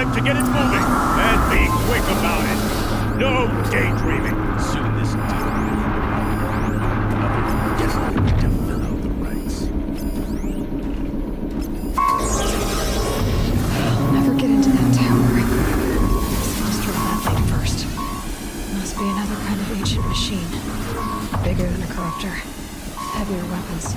time to get it moving, and be quick about it. No daydreaming. Soon this deal to fill out the ranks. I'll never get into that tower. Destroy that thing first. Must be another kind of ancient machine. Bigger than a corruptor. Heavier weapons.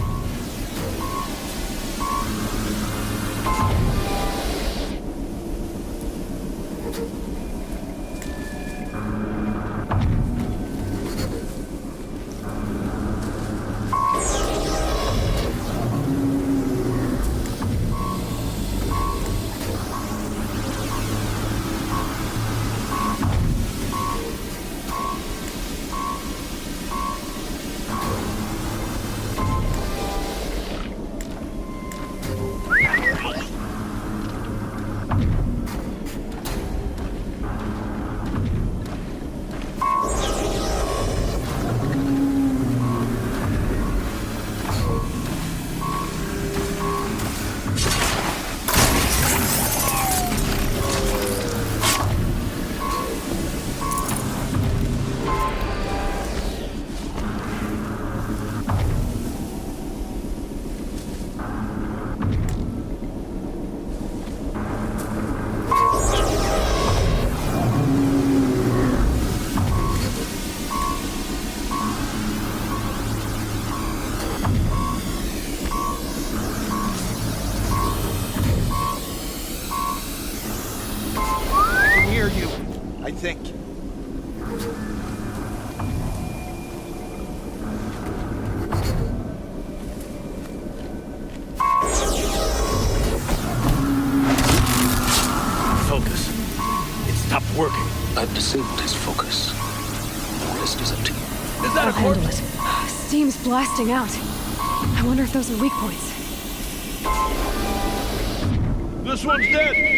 I think. Focus. It stopped working. I've disabled his focus. The rest is up to you. Is that I'll a corpse? handle it. Steam's blasting out. I wonder if those are weak points. This one's dead.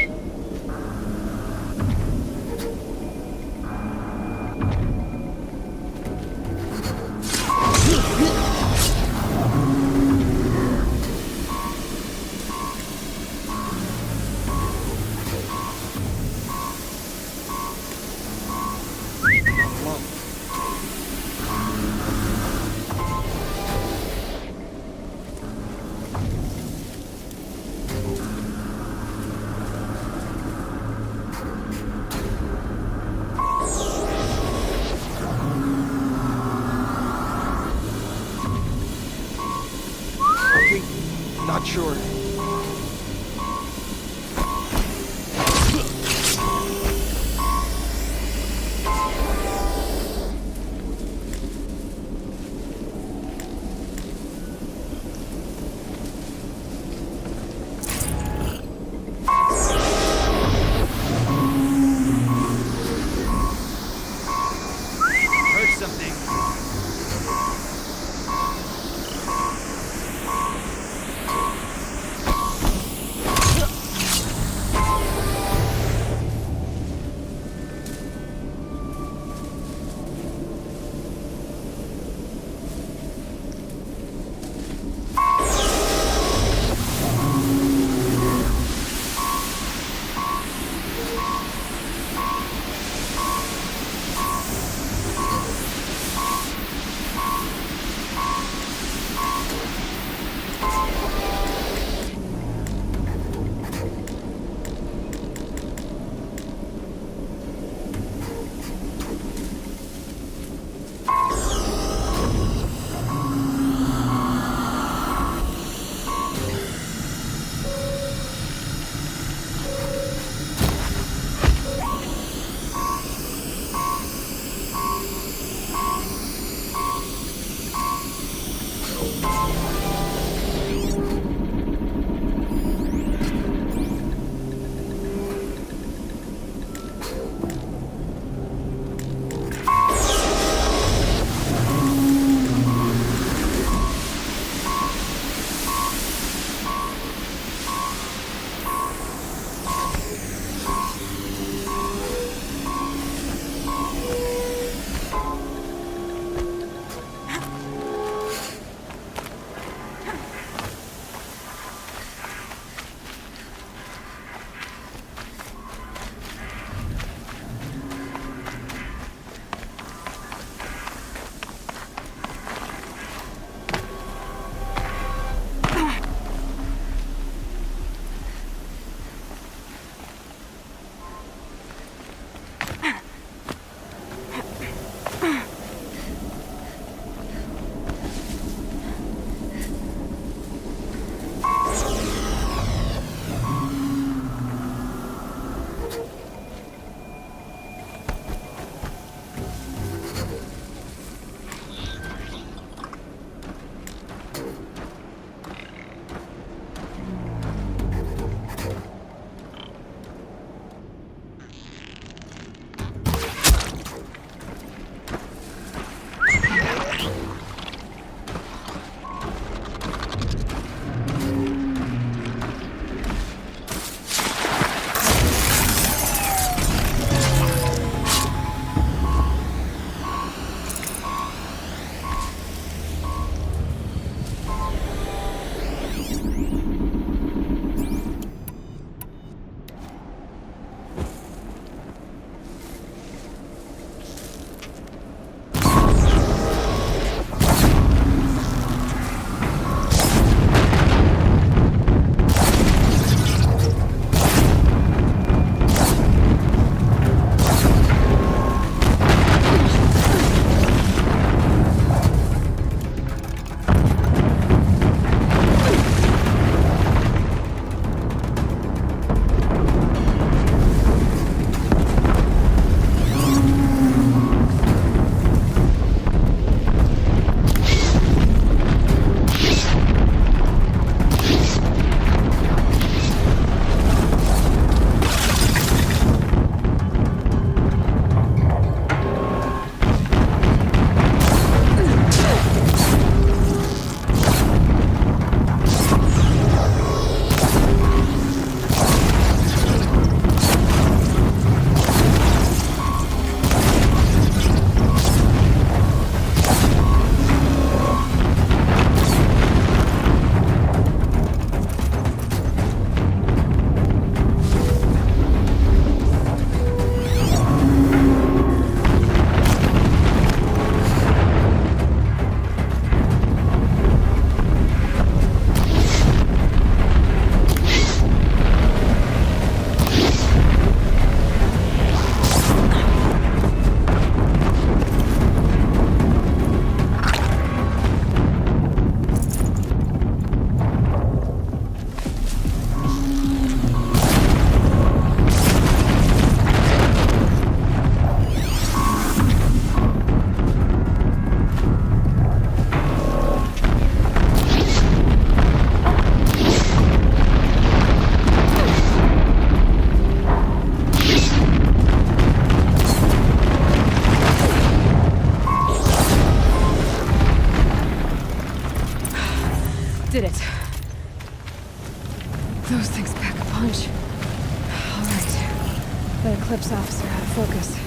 Eclipse officer out of focus.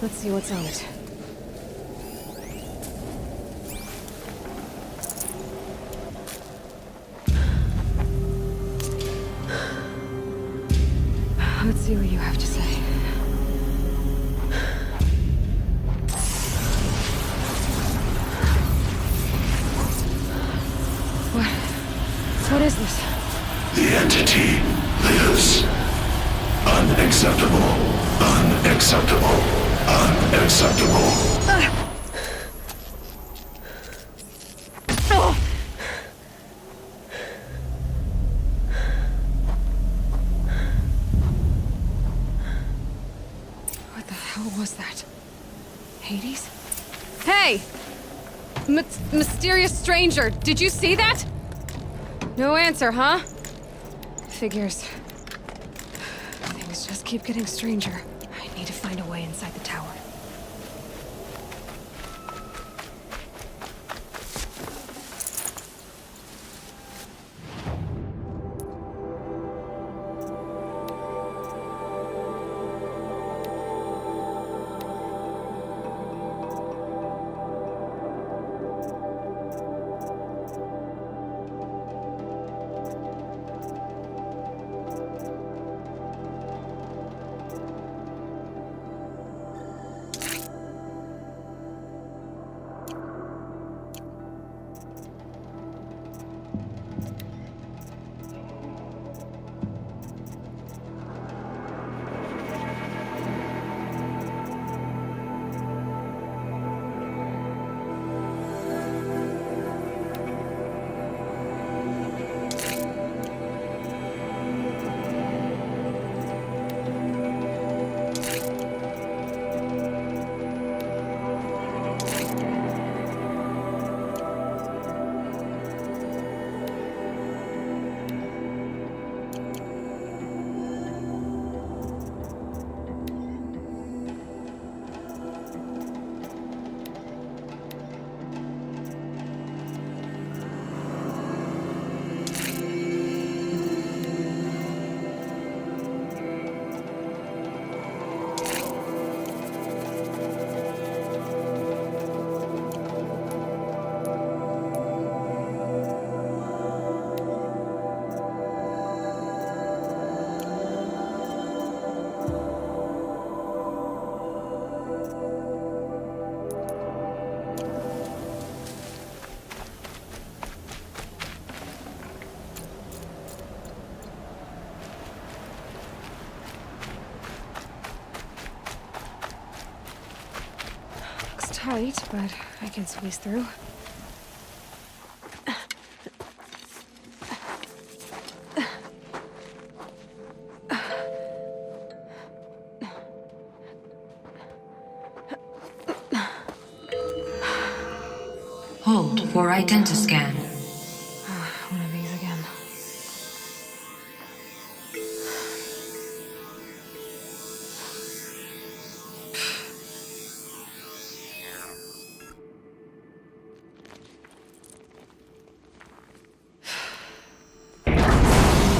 Let's see what's on it. Let's see what you have to say. What is this? The entity lives. Unacceptable. Unacceptable. Unacceptable. What the hell was that? Hades? Hey! Mysterious stranger, did you see that? No answer, huh? Figures. Things just keep getting stranger. I need to find a way inside the tower. Tight, but I can squeeze through. Hold for identiscan. One of these again.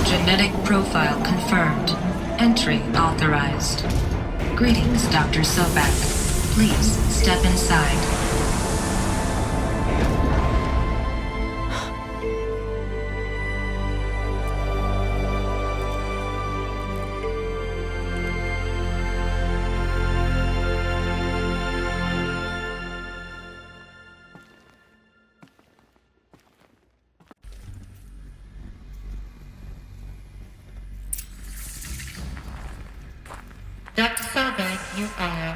Genetic profile confirmed. Entry authorized. Greetings, Dr. Sobak. Please step inside. Dr. Sobek, you are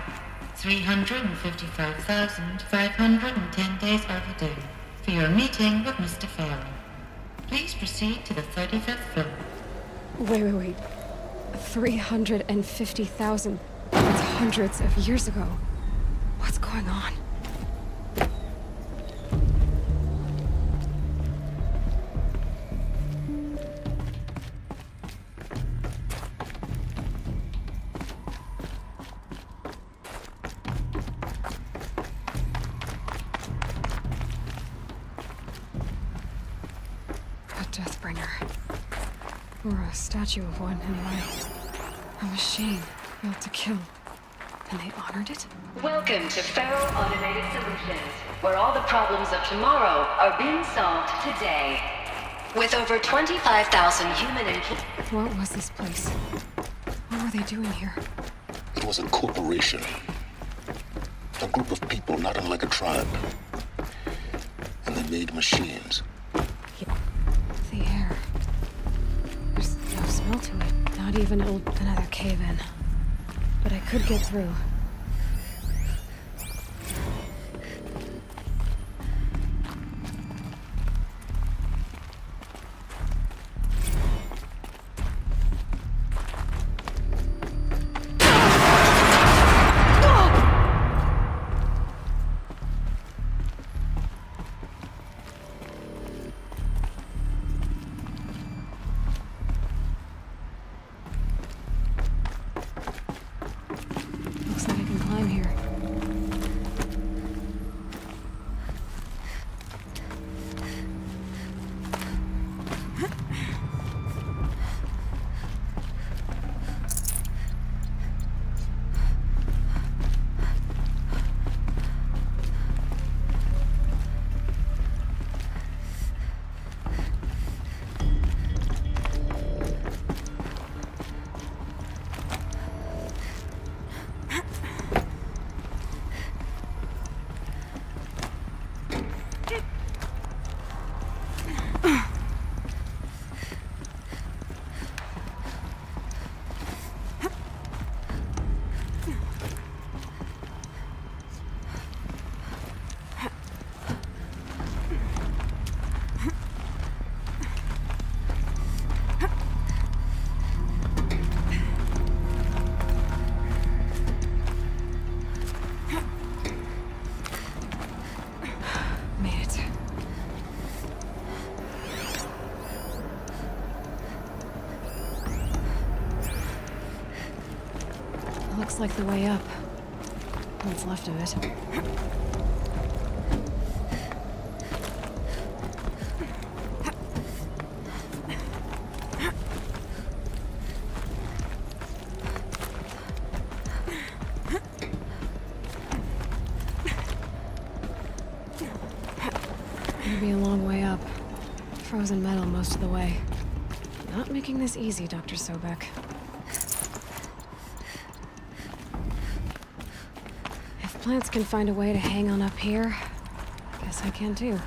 355,510 days overdue for your meeting with Mr. Farrell. Please proceed to the 35th floor. Wait. 350,000. That's hundreds of years ago. What's going on? A Deathbringer. Or a statue of one, anyway. A machine. Built to kill. And they honored it? Welcome to Feral Automated Solutions, where all the problems of tomorrow are being solved today. With over 25,000 human employees. What was this place? What were they doing here? It was a corporation. A group of people not unlike a tribe. And they made machines. The air. There's no smell to it. Not even another cave-in. But I could get through. Looks like I can climb here. Made it. Looks like the way up. What's left of it. It'll be a long way up. Frozen metal most of the way. Not making this easy, Dr. Sobek. If plants can find a way to hang on up here, guess I can too.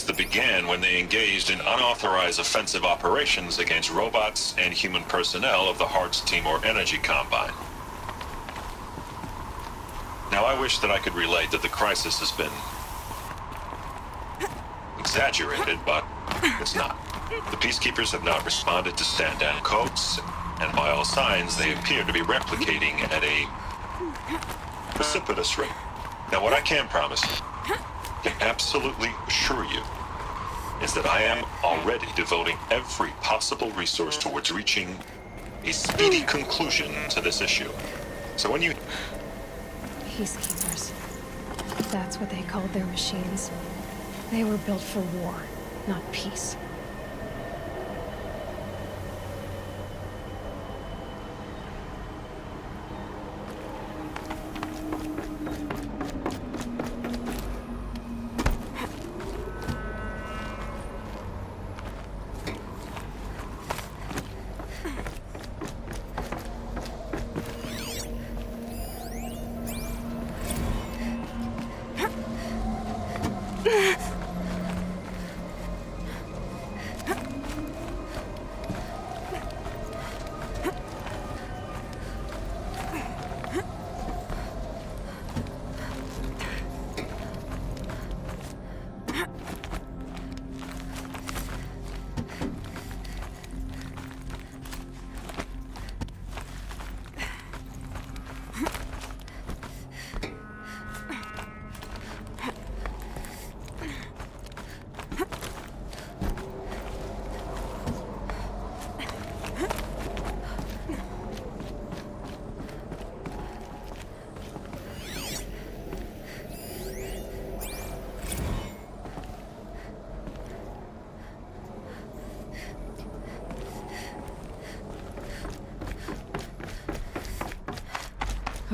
That began when they engaged in unauthorized offensive operations against robots and human personnel of the Hearts Timor Energy Combine. Now, I wish that I could relate that the crisis has been exaggerated, but it's not. The Peacekeepers have not responded to stand-down codes, and by all signs, they appear to be replicating at a precipitous rate. Now, what I can promise you, can absolutely assure you, is that I am already devoting every possible resource towards reaching a speedy conclusion to this issue. So when you... Peacekeepers. That's what they called their machines. They were built for war, not peace.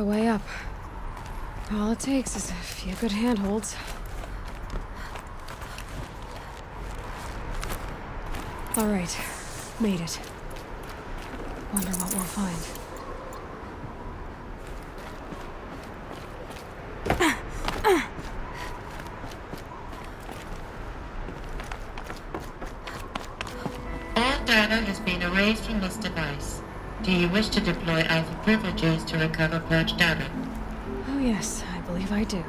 a way up. All it takes is a few good handholds. All right, made it. Wonder what we'll find. All data has been erased from this device. Do you wish to deploy Alpha privileges to recover purged data? Oh yes, I believe I do.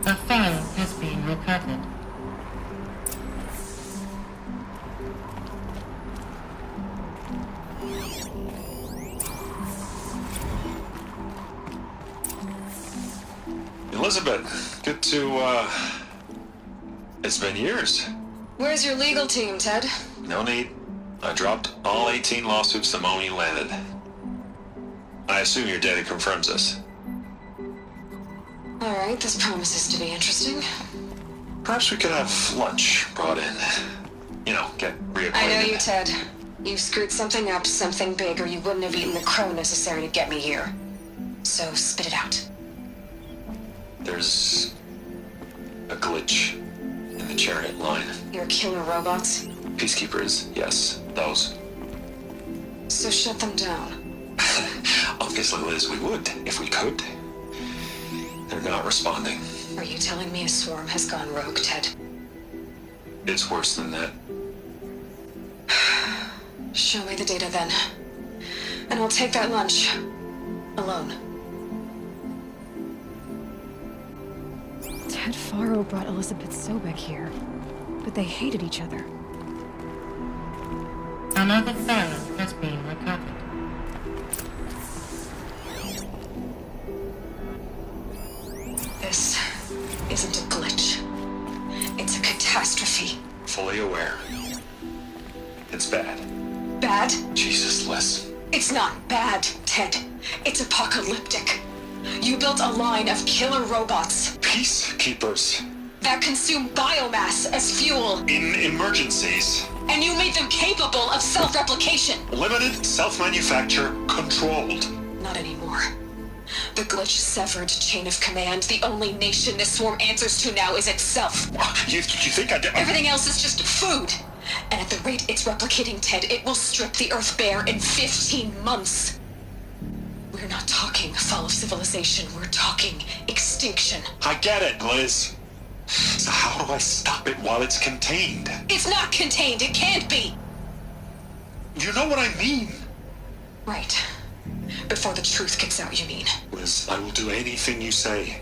A file has been recovered. Elizabeth, good to, it's been years. Where's your legal team, Ted? No need. I dropped all 18 lawsuits the moment you landed. I assume your data confirms this. All right, this promises to be interesting. Perhaps we could have lunch brought in. You know, get reacquainted. I know you, Ted. You screwed something up, something big, or you wouldn't have eaten the crow necessary to get me here. So spit it out. There's a glitch in the chariot line. Your killer robots? Peacekeepers, yes, those. So shut them down. Obviously, Liz, we would, if we could. They're not responding. Are you telling me a swarm has gone rogue, Ted? It's worse than that. Show me the data then. And I'll take that lunch. Alone. Ted Faro brought Elizabeth Sobek here, but they hated each other. Another file has been recovered. This isn't a glitch. It's a catastrophe. Fully aware. It's bad. Bad? Jesus, Liz. It's not bad, Ted. It's apocalyptic. You built a line of killer robots Peacekeepers. that consume biomass as fuel, In emergencies. and you made them capable of self-replication. Limited, self-manufacture, controlled. Not anymore. The glitch severed chain of command. The only nation this swarm answers to now is itself. You think I did? Everything else is just food. And at the rate it's replicating, Ted, it will strip the Earth bare in 15 months. We're not talking fall of civilization. We're talking extinction. I get it, Liz. So how do I stop it while it's contained? It's not contained. It can't be. You know what I mean. Right. Before the truth gets out, you mean? Liz, I will do anything you say.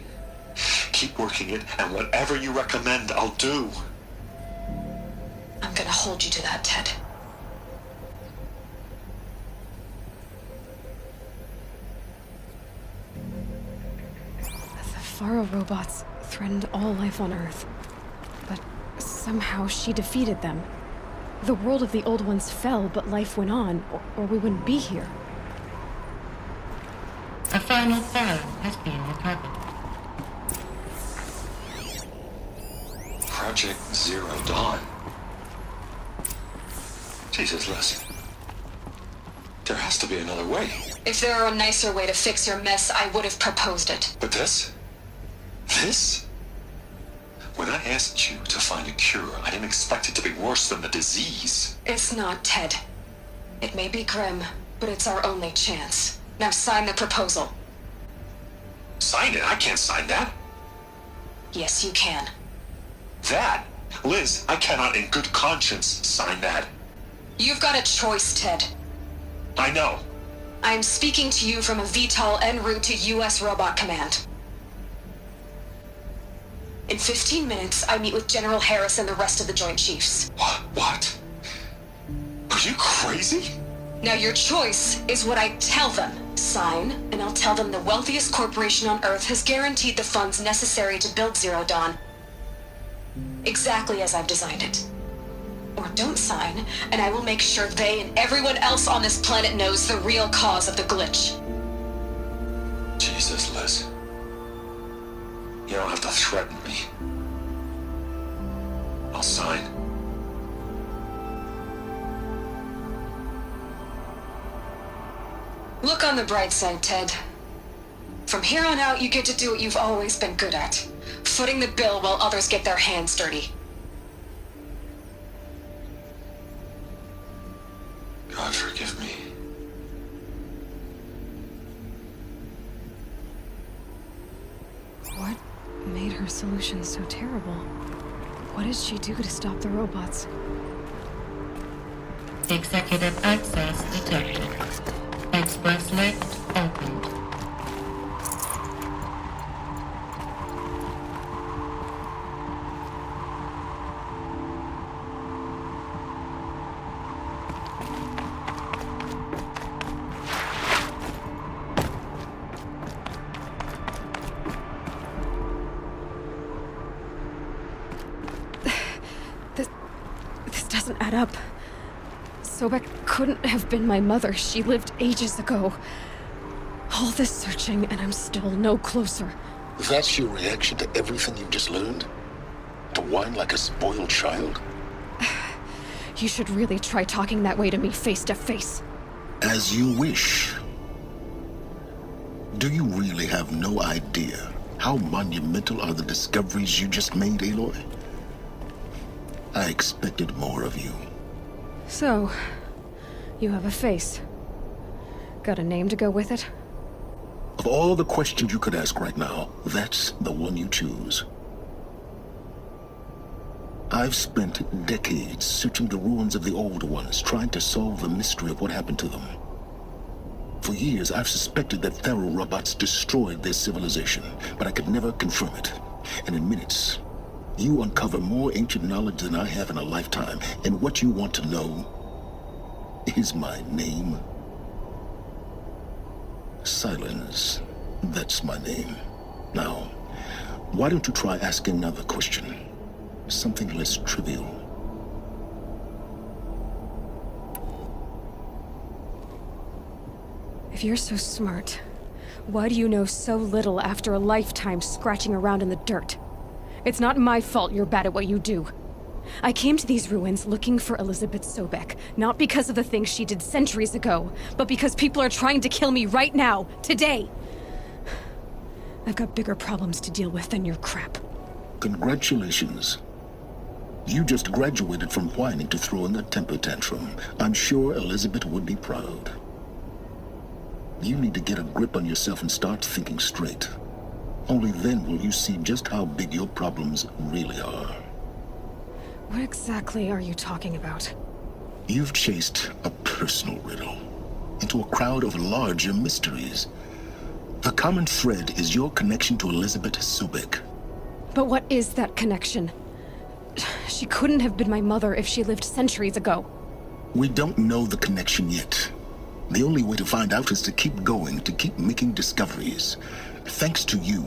Keep working it, and whatever you recommend, I'll do. I'm gonna hold you to that, Ted. The Faro robots threatened all life on Earth. But somehow she defeated them. The world of the old ones fell, but life went on, or we wouldn't be here. A final file has been recovered. Project Zero Dawn. Jesus, Liz. There has to be another way. If there were a nicer way to fix your mess, I would have proposed it. But this? This? When I asked you to find a cure, I didn't expect it to be worse than the disease. It's not, Ted. It may be grim, but it's our only chance. Now sign the proposal. Sign it? I can't sign that. Yes, you can. That? Liz, I cannot in good conscience sign that. You've got a choice, Ted. I know. I'm speaking to you from a VTOL en route to U.S. Robot Command. In 15 minutes, I meet with General Harris and the rest of the Joint Chiefs. What? Are you crazy? Now your choice is what I tell them. Sign, and I'll tell them the wealthiest corporation on Earth has guaranteed the funds necessary to build Zero Dawn. Exactly as I've designed it. Or don't sign, and I will make sure they and everyone else on this planet knows the real cause of the glitch. Jesus, Liz. You don't have to threaten me. I'll sign. Look on the bright side, Ted. From here on out, you get to do what you've always been good at. Footing the bill while others get their hands dirty. God forgive me. What made her solution so terrible? What did she do to stop the robots? Executive access detected. Express lift opened. This doesn't add up. Sobek couldn't have been my mother. She lived ages ago. All this searching, and I'm still no closer. That's your reaction to everything you've just learned? To whine like a spoiled child? You should really try talking that way to me face to face. As you wish. Do you really have no idea how monumental are the discoveries you just made, Aloy? I expected more of you. So, you have a face. Got a name to go with it? Of all the questions you could ask right now, that's the one you choose. I've spent decades searching the ruins of the old ones, trying to solve the mystery of what happened to them. For years, I've suspected that Thero robots destroyed their civilization, but I could never confirm it. And in minutes, you uncover more ancient knowledge than I have in a lifetime, and what you want to know is my name. Silence. That's my name. Now, why don't you try asking another question? Something less trivial. If you're so smart, why do you know so little after a lifetime scratching around in the dirt? It's not my fault you're bad at what you do. I came to these ruins looking for Elizabeth Sobek, not because of the things she did centuries ago, but because people are trying to kill me right now, today. I've got bigger problems to deal with than your crap. Congratulations. You just graduated from whining to throwing a temper tantrum. I'm sure Elizabeth would be proud. You need to get a grip on yourself and start thinking straight. Only then will you see just how big your problems really are. What exactly are you talking about? You've chased a personal riddle into a crowd of larger mysteries. The common thread is your connection to Elizabeth Sobek. But what is that connection? She couldn't have been my mother if she lived centuries ago. We don't know the connection yet. The only way to find out is to keep going, to keep making discoveries. Thanks to you,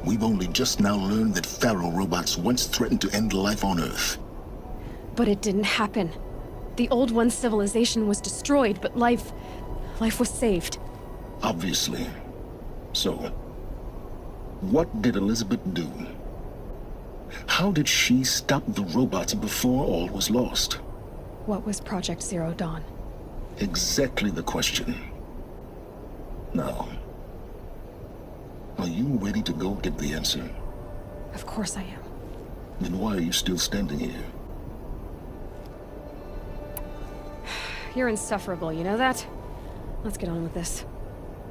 we've only just now learned that Thero robots once threatened to end life on Earth. But it didn't happen. The Old One's civilization was destroyed, but life was saved. Obviously. So, what did Elizabeth do? How did she stop the robots before all was lost? What was Project Zero Dawn? Exactly the question. Now, are you ready to go get the answer? Of course I am. Then why are you still standing here? You're insufferable, you know that? Let's get on with this.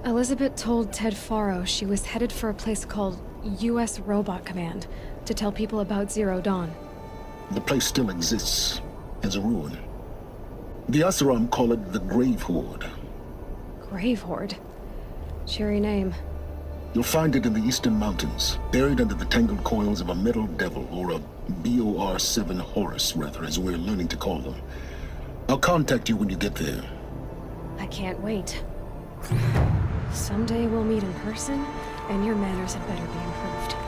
Elizabeth told Ted Faro she was headed for a place called U.S. Robot Command to tell people about Zero Dawn. The place still exists as a ruin. The Asaram call it the Grave Horde. Grave Horde? Cheery name. You'll find it in the Eastern Mountains, buried under the tangled coils of a metal devil, or a BOR-7 Horus, rather, as we're learning to call them. I'll contact you when you get there. I can't wait. Someday we'll meet in person, and your manners had better be improved.